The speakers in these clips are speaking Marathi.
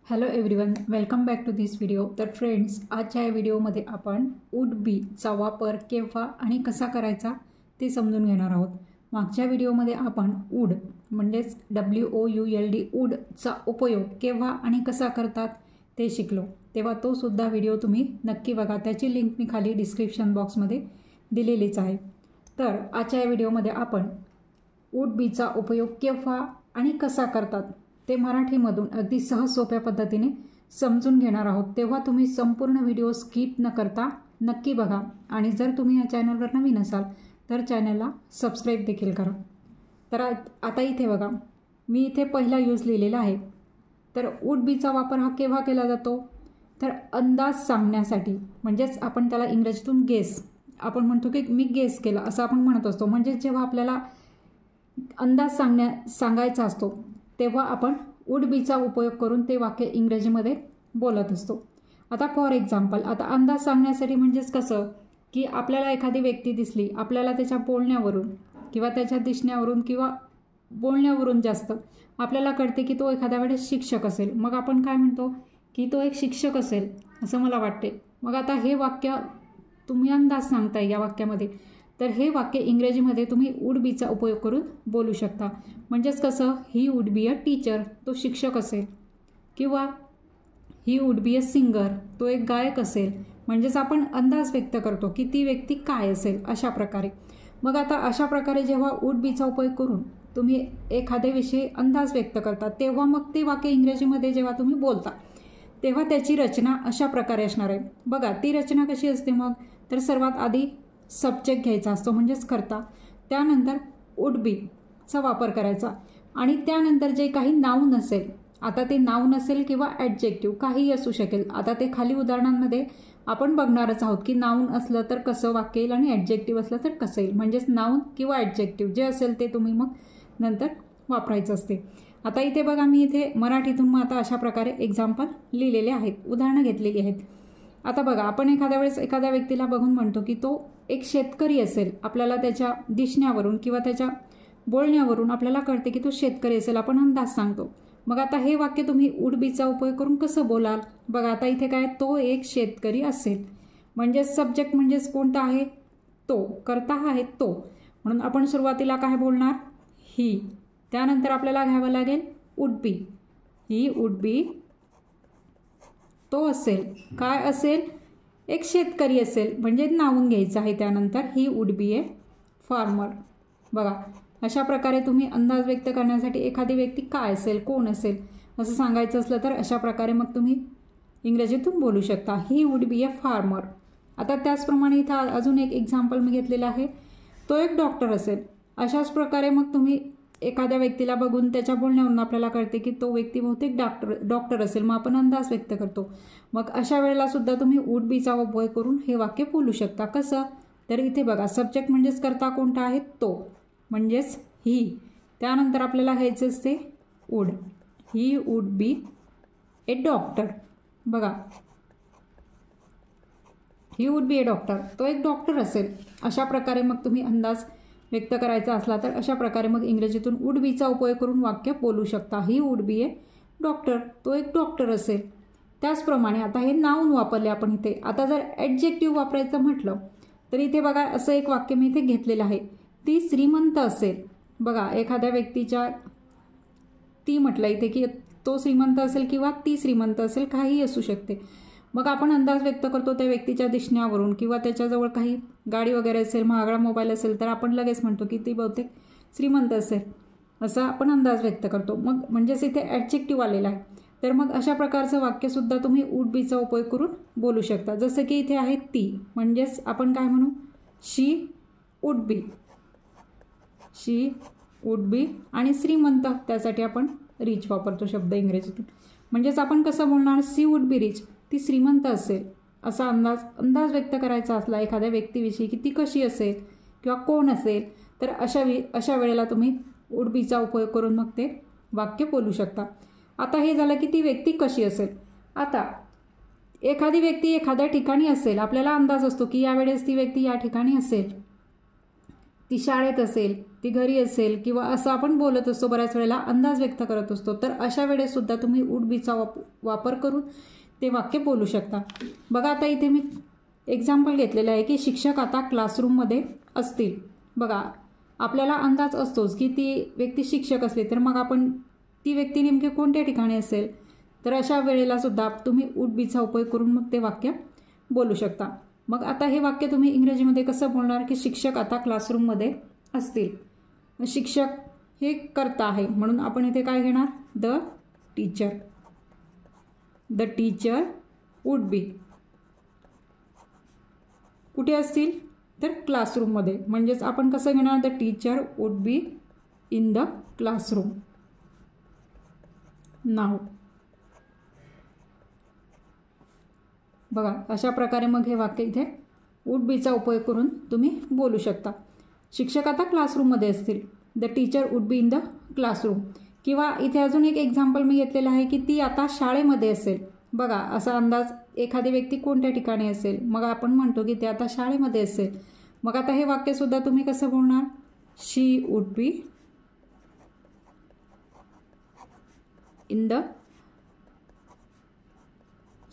Hello everyone, welcome back to this video. तर फ्रेंड्स, आजच्या या व्हिडिओमध्ये आपण वुड बीचा वापर केव्हा आणि कसा करायचा ते समजून घेणार आहोत. मागच्या व्हिडिओमध्ये आपण वुड म्हणजेच WOULD वुडचा उपयोग केव्हा आणि कसा करतात ते शिकलो. तेव्हा तो सुद्धा व्हिडिओ तुम्ही नक्की बघा. त्याची लिंक मी खाली डिस्क्रिप्शन बॉक्समध्ये दिलेलीच आहे. तर आजच्या या व्हिडिओमध्ये आपण वुड बीचा उपयोग केव्हा आणि कसा करतात ते मराठीमधून अगदी सहज सोप्या पद्धतीने समजून घेणार आहोत. तेव्हा तुम्ही संपूर्ण व्हिडिओ स्किप न करता नक्की बघा. आणि जर तुम्ही या चॅनलवर नवीन असाल तर चॅनलला सबस्क्राईब देखील करा. तर आता इथे बघा, मी इथे पहिला यूज लिहिलेला आहे. तर वुड बीचा वापर हा केव्हा केला जातो, तर अंदाज सांगण्यासाठी. म्हणजेच आपण त्याला इंग्रजीतून गेस, आपण म्हणतो की मी गेस केला असं आपण म्हणत असतो. म्हणजेच जेव्हा आपल्याला अंदाज सांगायचा असतो तेव्हा आपण वुड बीचा उपयोग करून ते वाक्य इंग्रजीमध्ये बोलत असतो. आता फॉर एक्झाम्पल, आता अंदाज सांगण्यासाठी म्हणजेच कसं की आपल्याला एखादी व्यक्ती दिसली, आपल्याला त्याच्या बोलण्यावरून किंवा त्याच्या दिसण्यावरून किंवा बोलण्यावरून जास्त आपल्याला कळते की तो एखाद्या वेळेस शिक्षक असेल. मग आपण काय म्हणतो की तो एक शिक्षक असेल असं मला वाटते. मग आता हे वाक्य तुम्ही अंदाज सांगताय या वाक्यामध्ये, तर हे वाक्य इंग्रजीमध्ये तुम्ही वुड बीचा उपयोग करून बोलू शकता. म्हणजेच कसं, ही वुड बी अ टीचर, तो शिक्षक असेल, किंवा ही वुड बी अ सिंगर, तो एक गायक असेल. म्हणजेच आपण अंदाज व्यक्त करतो की ती व्यक्ती काय असेल अशा प्रकारे. मग आता अशा प्रकारे जेव्हा वुड बीचा उपयोग करून तुम्ही एखाद्याविषयी अंदाज व्यक्त करता तेव्हा मग ते वाक्य इंग्रजीमध्ये जेव्हा तुम्ही बोलता तेव्हा त्याची रचना अशा प्रकारे असणार आहे. बघा, ती रचना कशी असते मग, तर सर्वात आधी सब्जेक्ट घ्यायचा असतो म्हणजेच कर्ता, त्यानंतर वुड बीचा वापर करायचा आणि त्यानंतर जे काही नाऊन असेल, आता ते नाऊन असेल किंवा ॲडजेक्टिव्ह काहीही असू शकेल. आता ते खाली उदाहरणांमध्ये आपण बघणारच आहोत की नाऊन असलं तर कसं वाक्य येईल आणि ॲडजेक्टिव्ह असलं तर कसं येईल. म्हणजेच नाऊन किंवा ॲडजेक्टिव्ह जे असेल ते तुम्ही मग नंतर वापरायचं असते. आता इथे बघा, मी इथे मराठीतून मग आता अशा प्रकारे एक्झाम्पल लिहिलेले आहेत, उदाहरणं घेतलेली आहेत. आता बघा, आपण एखाद्या वेळेस एखाद्या व्यक्तीला बघून म्हणतो की तो एक शेतकरी असेल. आपल्याला त्याच्या दिसण्यावरून किंवा त्याच्या बोलण्यावरून आपल्याला कळते की तो शेतकरी असेल, आपण अंदाज सांगतो. मग आता हे वाक्य तुम्ही वुड बीचा उपयोग करून कसं बोलाल. बघा, आता इथे काय, तो एक शेतकरी असेल, म्हणजेच सब्जेक्ट म्हणजेच कोणता आहे, तो. कर्ता हा आहे तो, म्हणून आपण सुरुवातीला काय बोलणार, ही. त्यानंतर आपल्याला घ्यावं लागेल वुड बी. ही वुड बी, तो असेल, काय असेल, एक शेतकरी असेल, म्हणजे नावून घ्यायचं आहे. त्यानंतर ही वुड बी ए फार्मर. बघा, अशा प्रकारे तुम्ही अंदाज व्यक्त करण्यासाठी एखादी व्यक्ती काय असेल, कोण असेल असं सांगायचं असलं तर अशा प्रकारे मग तुम्ही इंग्रजीतून बोलू शकता, ही वुड बी ए फार्मर. आता त्याचप्रमाणे इथं अजून एक एक्झाम्पल मी घेतलेलं आहे, तो एक डॉक्टर असेल. अशाच प्रकारे मग तुम्ही एखाद्या व्यक्तीला बघून त्याच्या बोलण्यावरून आपल्याला कळते की तो व्यक्ती बहुतेक डॉक्टर असेल, मग आपण अंदाज व्यक्त करतो. मग अशा वेळेला सुद्धा तुम्ही वुड बीचा उपयोग करून हे वाक्य बोलू शकता. कसं, तर इथे बघा, सब्जेक्ट म्हणजेच कर्ता कोणता आहे, तो, म्हणजेच ही. त्यानंतर आपल्याला घ्यायचं असते would. He would be A doctor. बघा, ही वुड बी ए डॉक्टर, तो एक डॉक्टर असेल. अशा प्रकारे मग तुम्ही अंदाज व्यक्त करायचा असला तर अशा प्रकारे मग इंग्रजीतून वुड बीचा उपयोग करून वाक्य बोलू शकता. ही वुड बी ए डॉक्टर, तो एक डॉक्टर असेल. त्याचप्रमाणे आता हे नाऊन वापरले आपण इथे. आता जर ॲडजेक्टिव्ह वापरायचं म्हटलं तर इथे बघा, असं एक वाक्य मी इथे घेतलेलं आहे, ती श्रीमंत असेल. बघा, एखाद्या व्यक्तीच्या ती म्हटलं इथे की तो श्रीमंत असेल किंवा ती श्रीमंत असेल, काहीही असू शकते. मग आपण अंदाज व्यक्त करतो त्या व्यक्तीच्या दिसण्यावरून किंवा त्याच्याजवळ काही गाडी वगैरे असेल, महागडा मोबाईल असेल तर आपण लगेच म्हणतो की ती बहुतेक श्रीमंत असेल, असा आपण अंदाज व्यक्त करतो. मग म्हणजेच इथे ॲडजेक्टिव्ह आलेला आहे. तर मग अशा प्रकारचं वाक्यसुद्धा तुम्ही वुड बीचा उपयोग करून बोलू शकता. जसं की इथे आहे ती, म्हणजेच आपण काय म्हणू, शी वुड बी. शी वुड बी. आणि श्रीमंत, त्यासाठी आपण रिच वापरतो शब्द इंग्रजीतून. म्हणजेच आपण कसं बोलणार, सी वुड बी रिच, ती श्रीमंत असेल. असा अंदाज व्यक्त करायचा असला एखाद्या व्यक्तीविषयी की ती कशी असेल किंवा कोण असेल, तर अशा वेळेला तुम्ही वुड बीचा उपयोग करून मग ते वाक्य बोलू शकता. आता हे झालं की ती व्यक्ती कशी असेल. आता एखादी व्यक्ती एखाद्या ठिकाणी असेल, आपल्याला अंदाज असतो की यावेळेस ती व्यक्ती या ठिकाणी असेल. ती शाळेत असेल, ती घरी असेल, किंवा असं आपण बोलत असतो बऱ्याच वेळेला अंदाज व्यक्त करत असतो, तर अशा वेळेससुद्धा तुम्ही वुड बीचा वापर करून ते वाक्य बोलू शकता. बघा आता इथे मी एक्झाम्पल घेतलेलं आहे की शिक्षक आता क्लासरूममध्ये असतील. बघा आपल्याला अंदाज असतोच की ती व्यक्ती शिक्षक असली तर मग आपण ती व्यक्ती नेमकी कोणत्या ठिकाणी असेल, तर अशा वेळेला सुद्धा तुम्ही वुड बीचा उपयोग करून मग ते वाक्य बोलू शकता. मग आता हे वाक्य तुम्ही इंग्रजीमध्ये कसं बोलणार की शिक्षक आता क्लासरूममध्ये असतील. शिक्षक हे कर्ता आहे म्हणून आपण इथे काय घेणार, the teacher. The teacher would be. कुठे असतील तर क्लासरूममध्ये, म्हणजेच आपण कसं घेणार, the teacher would be in the classroom now. बघा अशा प्रकारे मग हे वाक्य इथे वुड बीचा उपयोग करून तुम्ही बोलू शकता. शिक्षक आता क्लासरूममध्ये असतील, the teacher would be in the classroom. किंवा इथे अजून एक एक्झाम्पल मी घेतलेलं आहे की ती आता शाळेमध्ये असेल. बघा असा अंदाज, एखादी व्यक्ती कोणत्या ठिकाणी असेल, मग आपण म्हणतो की ते आता शाळेमध्ये असेल. मग आता हे वाक्यसुद्धा तुम्ही कसं बोलणार, she would be in the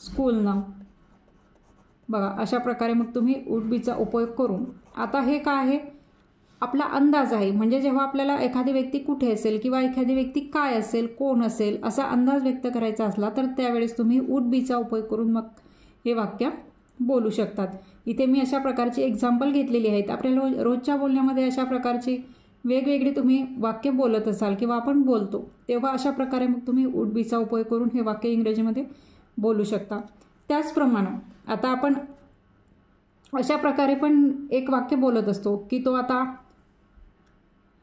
school now. बघा अशा प्रकारे मग तुम्ही वुड बीचा उपयोग करून, आता हे काय आहे, आपला अंदाज आहे. म्हणजे जेव्हा आपल्याला एखादी व्यक्ती कुठे असेल किंवा एखादी व्यक्ती काय असेल, कोण असेल, असा अंदाज व्यक्त करायचा असला तर त्यावेळेस तुम्ही वुड बीचा उपयोग करून मग हे वाक्य बोलू शकतात. इथे मी अशा प्रकारची एक्झाम्पल घेतलेली आहेत. आपल्या रोजच्या बोलण्यामध्ये अशा प्रकारची वेगवेगळी तुम्ही वाक्य बोलत असाल किंवा आपण बोलतो, तेव्हा अशा प्रकारे मग तुम्ही वुड बीचा उपयोग करून हे वाक्य इंग्रजीमध्ये बोलू शकता. त्याचप्रमाणे आता आपण अशा प्रकारे पण एक वाक्य बोलत असतो की तो आता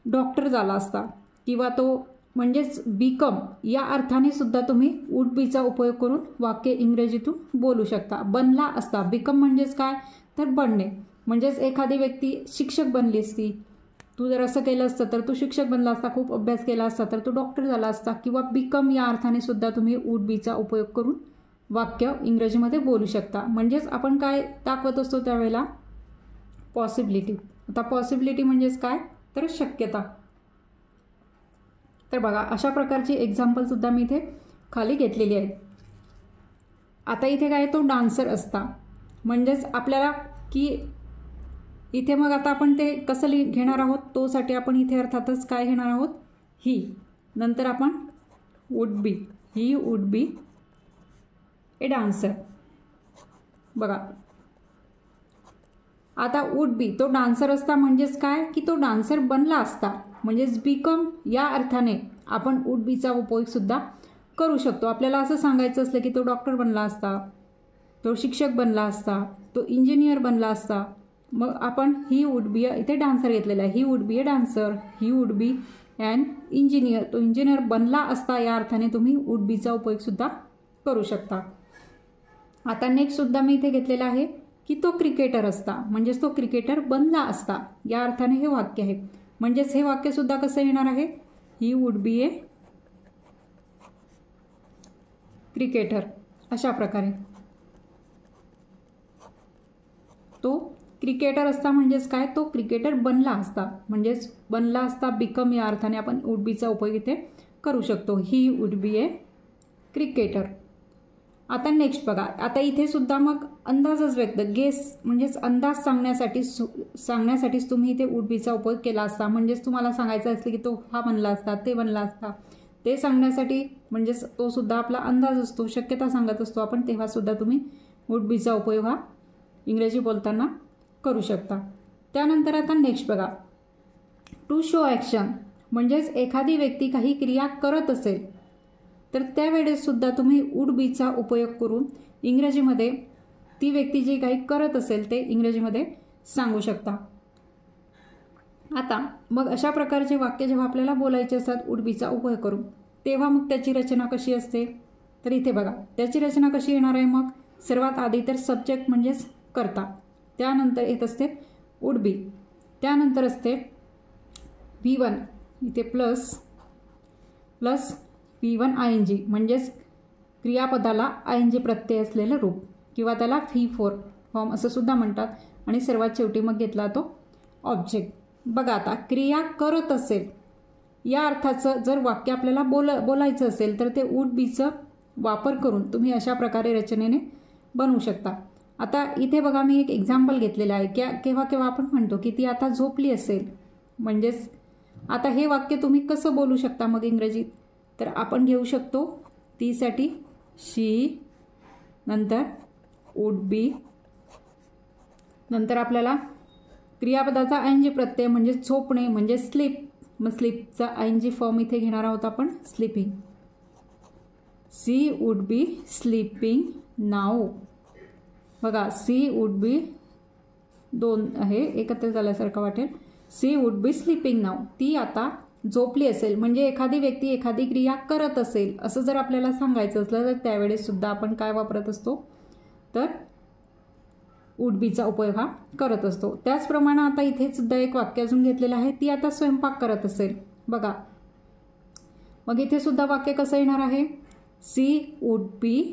डॉक्टर झाला असता, किंवा तो म्हणजेच बीकॉम या अर्थाने सुद्धा तुम्ही वुड बीचा उपयोग करून वाक्य इंग्रजीतून बोलू शकता. बनला असता, बीकॉम म्हणजेच काय तर बनणे, म्हणजेच एखादी व्यक्ती शिक्षक बनली असती. तू जर असं केलं असतं तर तू शिक्षक बनला असता, खूप अभ्यास केला असता तर तू डॉक्टर झाला असता, किंवा बीकॉम या अर्थाने सुद्धा तुम्ही वुड बीचा उपयोग करून वाक्य इंग्रजीमध्ये बोलू शकता. म्हणजेच आपण काय दाखवत असतो त्यावेळेला, पॉसिबिलिटी. आता पॉसिबिलिटी म्हणजेच काय तर शक्यता. तर बघा अशा प्रकारची एक्झाम्पलसुद्धा मी इथे खाली घेतलेली आहेत. आता इथे काय, तो डान्सर असता, म्हणजेच आपल्याला की इथे मग आता आपण ते कसं घेणार आहोत, तोसाठी आपण इथे अर्थातच काय घेणार आहोत, ही. नंतर आपण would be, he would be a dancer. बघा आता वुड बी, तो डान्सर असता म्हणजेच काय की तो डान्सर बनला असता, म्हणजेच बीकॉम या अर्थाने आपण वुड बीचा उपयोगसुद्धा करू शकतो. आपल्याला असं सांगायचं असलं की तो डॉक्टर बनला असता, तो शिक्षक बनला असता, तो इंजिनियर बनला असता, मग आपण ही वुड बी, इथे डान्सर घेतलेला आहे, he would be a dancer, he would be an engineer, तो इंजिनियर बनला असता या अर्थाने तुम्ही वुड बीचा उपयोगसुद्धा करू शकता. आता नेक्स्टसुद्धा मी इथे घेतलेला आहे की तो क्रिकेटर असता, म्हणजेच तो क्रिकेटर बनला असता या अर्थाने हे वाक्य आहे. म्हणजेच हे वाक्यसुद्धा कसं येणार आहे, he would be a cricketer. अशा प्रकारे तो क्रिकेटर असता म्हणजेच काय, तो क्रिकेटर बनला असता, म्हणजेच बनला असता बिकम या अर्थाने आपण वुड बीचा उपयोग इथे करू शकतो, ही वुड बी ए क्रिकेटर. आता नेक्स्ट बघा, आता इथे सुद्धा मग अंदाजच व्यक्त, गेस म्हणजेच अंदाज सांगण्यासाठीच तुम्ही इथे वुड बीचा उपयोग केला असता. म्हणजेच तुम्हाला सांगायचं असलं की तो हा बनला असता, ते बनला असता, ते सांगण्यासाठी म्हणजेच तो सुद्धा आपला अंदाज असतो, शक्यता सांगत असतो आपण, तेव्हा सुद्धा तुम्ही वुड बीचा उपयोग हा इंग्रजी बोलताना करू शकता. त्यानंतर आता नेक्स्ट बघा, टू शो ॲक्शन, म्हणजेच एखादी व्यक्ती काही क्रिया करत असेल तर त्यावेळेससुद्धा तुम्ही वुड बीचा उपयोग करून इंग्रजीमध्ये ती व्यक्ती जी काही करत असेल ते इंग्रजीमध्ये सांगू शकता. आता मग अशा प्रकारचे वाक्य जेव्हा आपल्याला बोलायचे असतात वुड बीचा उपयोग करून, तेव्हा मग त्याची रचना कशी असते, तर इथे बघा त्याची रचना कशी येणार आहे. मग सर्वात आधी तर सब्जेक्ट म्हणजेच कर्ता, त्यानंतर येत असते वुड बी, त्यानंतर असते V1 इथे प्लस V1 ING, म्हणजेच क्रियापदाला ING प्रत्यय असलेलं रूप, किंवा त्याला V4 फॉर्म असं सुद्धा म्हणतात. आणि सर्वात शेवटी मग घेतला तो ऑब्जेक्ट. बघा आता क्रिया करत असेल या अर्थाचं जर वाक्य आपल्याला बोलायचं असेल तर ते वुड बीचं वापर करून तुम्ही अशा प्रकारे रचनेने बनवू शकता. आता इथे बघा मी एक एक्झाम्पल घेतलेलं आहे. केव्हा केव्हा आपण म्हणतो की ती आता झोपली असेल. म्हणजेच आता हे वाक्य तुम्ही कसं बोलू शकता मग इंग्रजीत, तर आपण घेऊ शकतो तीसाठी शी, नंतर वुड बी, नंतर आपल्याला क्रियापदाचा आयएनजी प्रत्यय म्हणजे झोपणे म्हणजे स्लीप. मग स्लीपचा आयएनजी फॉर्म इथे घेणार आहोत आपण sleeping. She would be sleeping now. बघा सी वुड बी दोन आहे एकत्र झाल्यासारखं वाटेल. She would be sleeping now. ती आता झोपली असेल. म्हणजे एखादी व्यक्ती एखादी क्रिया करत असेल असं जर आपल्याला सांगायचं असलं तर त्यावेळेस सुद्धा आपण काय वापरत असतो, तर वुड बीचा उपयोग हा करत असतो. त्याचप्रमाणे आता इथे सुद्धा एक वाक्य अजून घेतलेलं आहे. ती आता स्वयंपाक करत असेल. बघा मग इथे सुद्धा वाक्य कसं येणार आहे, सी वुड बी.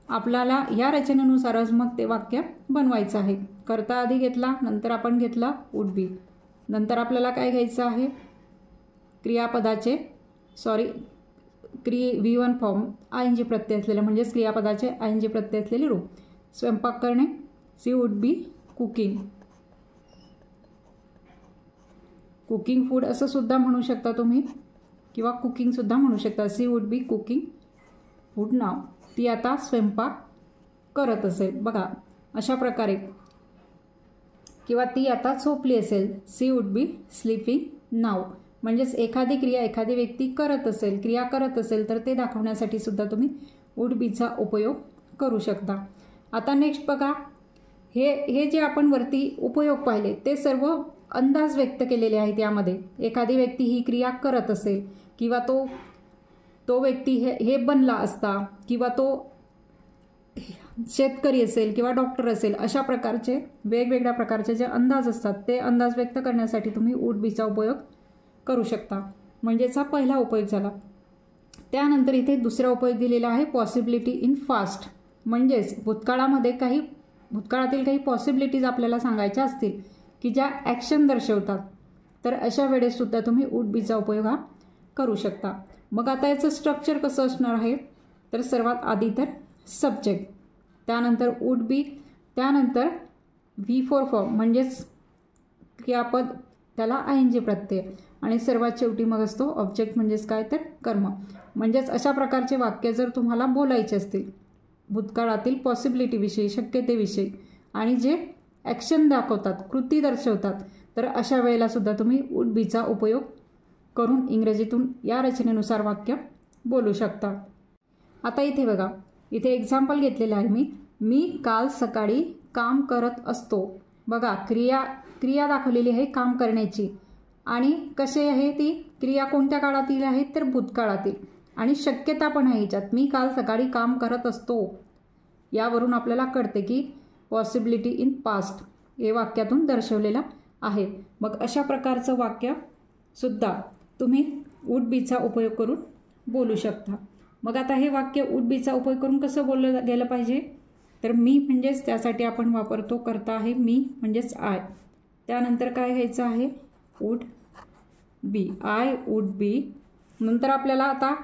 आपल्याला या रचनेनुसारच मग ते वाक्य बनवायचं आहे. करता आधी घेतला, नंतर आपण घेतला वुड बी, नंतर आपल्याला काय घ्यायचं आहे क्रियापदाचे V1 फॉर्म आयएनजी प्रत्यय असलेले म्हणजेच क्रियापदाचे आयएनजी प्रत्यय असलेले रूप. स्वयंपाक करणे she would be cooking. Cooking food असं सुद्धा म्हणू शकता तुम्ही किंवा कुकिंग सुद्धा म्हणू शकता. She would be cooking food now. ती आता स्वयंपाक करत असेल. बघा अशा प्रकारे. किंवा ती आता झोपली असेल. सी वुड बी स्लीपिंग नाव. म्हणजेच एखादी क्रिया एखादी व्यक्ती करत असेल, क्रिया करत असेल तर ते दाखवण्यासाठी सुद्धा तुम्ही वुड बीचा उपयोग करू शकता. आता नेक्स्ट बघा, हे जे आपण वरती उपयोग पाहिले ते सर्व अंदाज व्यक्त केलेले आहेत. यामध्ये एखादी व्यक्ती ही क्रिया करत असेल किंवा तो व्यक्ती हे बनला असता किंवा तो शेतकरी असेल किंवा डॉक्टर असेल, अशा प्रकारचे वेगवेगळ्या प्रकारचे जे अंदाज असतात ते अंदाज व्यक्त करण्यासाठी तुम्ही वुड बीचा उपयोग करू शकता. म्हणजेच हा पहिला उपयोग झाला. त्यानंतर इथे दुसरा उपयोग दिलेला आहे पॉसिबिलिटी इन फास्ट. म्हणजेच भूतकाळातील काही पॉसिबिलिटीज आपल्याला सांगायच्या असतील की ज्या ॲक्शन दर्शवतात, तर अशा वेळेस सुद्धा तुम्ही वुड बीचा उपयोग हा करू शकता. मग आता याचं स्ट्रक्चर कसं असणार आहे, तर सर्वात आधी तर सब्जेक्ट, त्यानंतर वुड बी, त्यानंतर V4 फॉर्म म्हणजेच क्रियापद त्याला आयएनजी प्रत्यय, आणि सर्वात शेवटी मग असतो ऑब्जेक्ट म्हणजेच काय तर कर्म. म्हणजेच अशा प्रकारचे वाक्य जर तुम्हाला बोलायचे असतील भूतकाळातील पॉसिबिलिटीविषयी, शक्यतेविषयी आणि जे ॲक्शन दाखवतात, कृती दर्शवतात, तर अशा वेळेला सुद्धा तुम्ही वुड बीचा उपयोग करून इंग्रजीतून या रचनेनुसार वाक्य बोलू शकता. आता इथे बघा, इथे एक्झाम्पल घेतलेलं आहे मी काल सकाळी काम करत असतो. बघा क्रिया दाखवलेली आहे काम करण्याची, आणि कशी आहे ती क्रिया कोणत्या काळातील आहे तर भूतकाळातील, आणि शक्यता पण आहे हिच्यात. मी काल सकाळी काम करत असतो यावरून आपल्याला कळते की पॉसिबिलिटी इन पास्ट हे वाक्यातून दर्शवलेलं आहे. मग अशा प्रकारचं वाक्य सुद्धा तुम्ही वुड बीचा उपयोग करून बोलू शकता. मग आता हे वाक्य वुड बीचा उपयोग करून कसं बोललं गेलं पाहिजे, तर मी म्हणजेच त्यासाठी आपण वापरतो करता आहे मी म्हणजेच आय. त्यानंतर काय घ्यायचं आहे would be, I would be. नंतर आपल्याला आता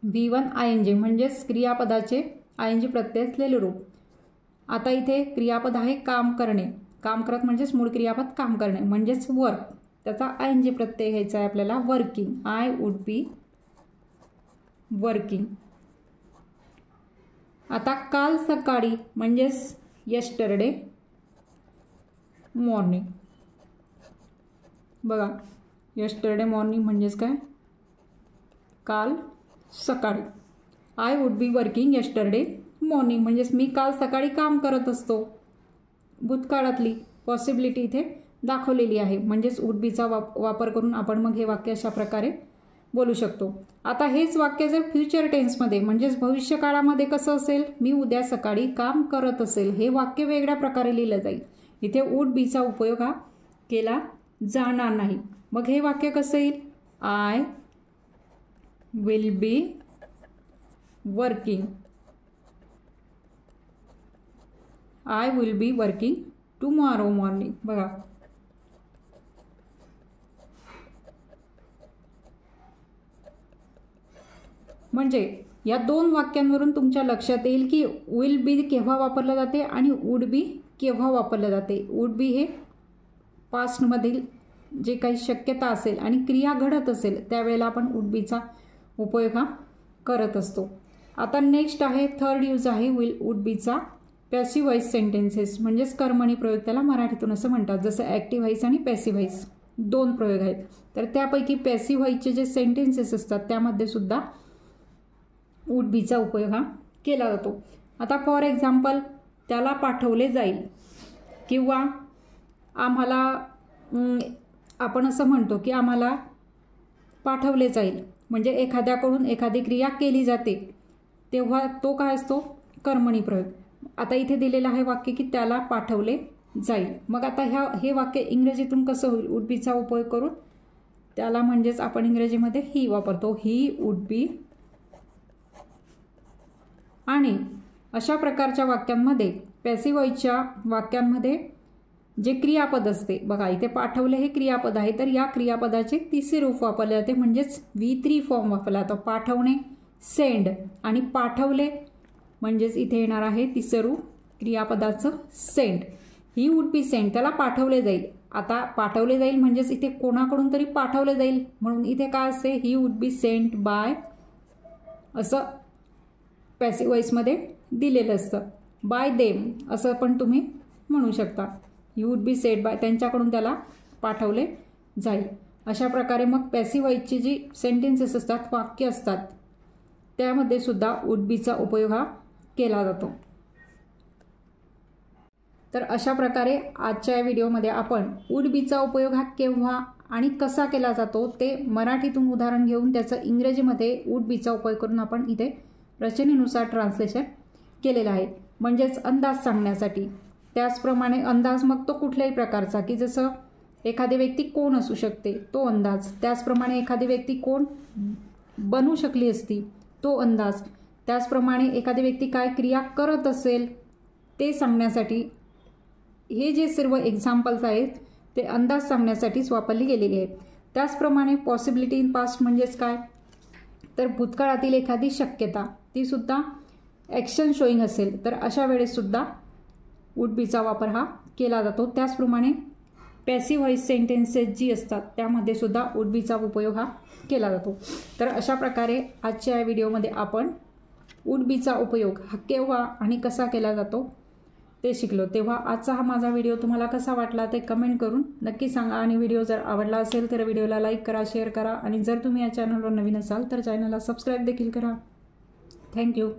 V1 आयएनजी म्हणजेच क्रियापदाचे आयएनजी प्रत्यय असलेले रूप. आता इथे क्रियापद आहे काम करणे, काम करत म्हणजेच मूळ क्रियापद काम करणे म्हणजेच वर्क, त्याचा आयएनजी प्रत्यय घ्यायचा आहे आपल्याला working. I would be working. आता काल सकाळी म्हणजेच येस्टरडे मॉर्निंग. बघा येस्टरडे मॉर्निंग म्हणजेच काय काल सकाळी. I would be working yesterday morning म्हणजेच मी काल सकाळी काम करत असतो. भूतकाळातली पॉसिबिलिटी इथे दाखवलेली आहे. म्हणजेच वुड बीचा वापर करून आपण मग हे वाक्य अशा प्रकारे बोलू शकतो. आता हेच वाक्य जर फ्युचर टेन्समध्ये म्हणजेच भविष्यकाळामध्ये कसं असेल, मी उद्या सकाळी काम करत असेल, हे वाक्य वेगळ्या प्रकारे लिहिलं जाईल. इथे वुड बीचा उपयोग हा केला जाणार नाही. मग हे वाक्य कसं येईल, I will be working. I will be working tomorrow morning. बघा, म्हणजे या दोन वाक्यांवरून तुमच्या लक्षात येईल की विल बी केव्हा वापरलं जाते आणि वुड बी केव्हा वापरलं जाते. वुड बी हे पास्टमधील जे काही शक्यता असेल आणि क्रिया घडत असेल त्यावेळेला आपण वुड बीचा उपयोग हा करत असतो. आता नेक्स्ट आहे थर्ड यूज आहे वुड बीचा पॅसिव्ह व्हॉइस सेंटेन्सेस, म्हणजेच कर्मणी प्रयोग, त्याला मराठीतून असं म्हणतात. जसं ॲक्टिव्ह व्हॉइस आणि पॅसिव्ह व्हॉइस दोन प्रयोग आहेत. तर त्यापैकी पॅसिव्ह व्हॉइसचे जे सेंटेन्सेस असतात त्यामध्ये सुद्धा वुड बीचा उपयोग हा केला जातो. आता फॉर एक्झाम्पल, त्याला पाठवले जाईल किंवा आम्हाला, आपण असं म्हणतो की आम्हाला पाठवले जाईल, म्हणजे एखाद्याकडून एखादी क्रिया केली जाते तेव्हा तो काय असतो, कर्मणी प्रयोग. आता इथे दिलेलं आहे वाक्य की त्याला पाठवले जाईल. मग आता हे वाक्य इंग्रजीतून कसं होईल वुड बीचा उपयोग करून? त्याला म्हणजेच आपण इंग्रजीमध्ये ही वापरतो, ही वुड बी. आणि अशा प्रकारच्या वाक्यांमध्ये पॅसिव्ह व्हॉइसच्या वाक्यांमध्ये जे क्रियापद असते, बघा इथे पाठवले हे क्रियापद आहे, तर या क्रियापदाचे तिसरे रूप वापरले जाते, म्हणजेच V3 फॉर्म वापरला जातो. पाठवणे, सेंड, आणि पाठवले म्हणजेच इथे येणार आहे तिसरं रूप क्रियापदाचं send. He would be send, त्याला पाठवले जाईल. आता पाठवले जाईल म्हणजेच इथे कोणाकडून तरी पाठवले जाईल, म्हणून इथे काय असते, ही वुड बी सेंट बाय, असं पॅसिव्ह व्हॉइसमध्ये दिलेलं असतं. बाय देम असं पण तुम्ही म्हणू शकता. ही वुड बी सेंट बाय, त्यांच्याकडून त्याला पाठवले जाईल. अशा प्रकारे मग पॅसिव्ह व्हॉइसची जी सेंटेन्सेस असतात, वाक्य असतात, त्यामध्ये सुद्धा वुड बीचा उपयोग हा केला जातो. तर अशा प्रकारे आजच्या या व्हिडिओमध्ये आपण वुड बीचा उपयोग हा केव्हा आणि कसा केला जातो ते मराठीतून उदाहरण घेऊन त्याचं इंग्रजीमध्ये वुड बीचा उपयोग करून आपण इथे रचनेनुसार ट्रान्सलेशन केलेलं आहे, म्हणजेच अंदाज सांगण्यासाठी. त्याचप्रमाणे अंदाज मग तो कुठल्याही प्रकारचा, की जसं एखादी व्यक्ती कोण असू शकते तो अंदाज, त्याचप्रमाणे एखादी व्यक्ती कोण बनू शकली असती तो अंदाज, त्याचप्रमाणे एखादी व्यक्ती काय क्रिया करत असेल ते सांगण्यासाठी हे जे सर्व एक्झाम्पल्स आहेत ते अंदाज सांगण्यासाठीच वापरली गेलेली आहेत. त्याचप्रमाणे पॉसिबिलिटी इन पास्ट म्हणजेच काय, तर भूतकाळातील एखादी शक्यता ती सुद्धा ॲक्शन शोईंग असेल तर अशा वेळेससुद्धा वुड बीचा वापर हा केला जातो. त्याचप्रमाणे पॅसिव्ह व्हॉइस सेंटेन्सेस जी असतात त्यामध्ये सुद्धा वुड बीचा उपयोग हा केला जातो. तर अशा प्रकारे आजच्या या व्हिडिओमध्ये आपण वुड बीचा उपयोग हा केव्हा आणि कसा केला जातो ते शिकलो. तेव्हा आजचा हा माझा व्हिडिओ तुम्हाला कसा वाटला ते कमेंट करून नक्की सांगा. आणि व्हिडिओ जर आवडला असेल तर व्हिडिओला लाईक करा, शेअर करा, आणि जर तुम्ही या चॅनलवर नवीन असाल तर चॅनलला सबस्क्राईब देखील करा. थँक्यू.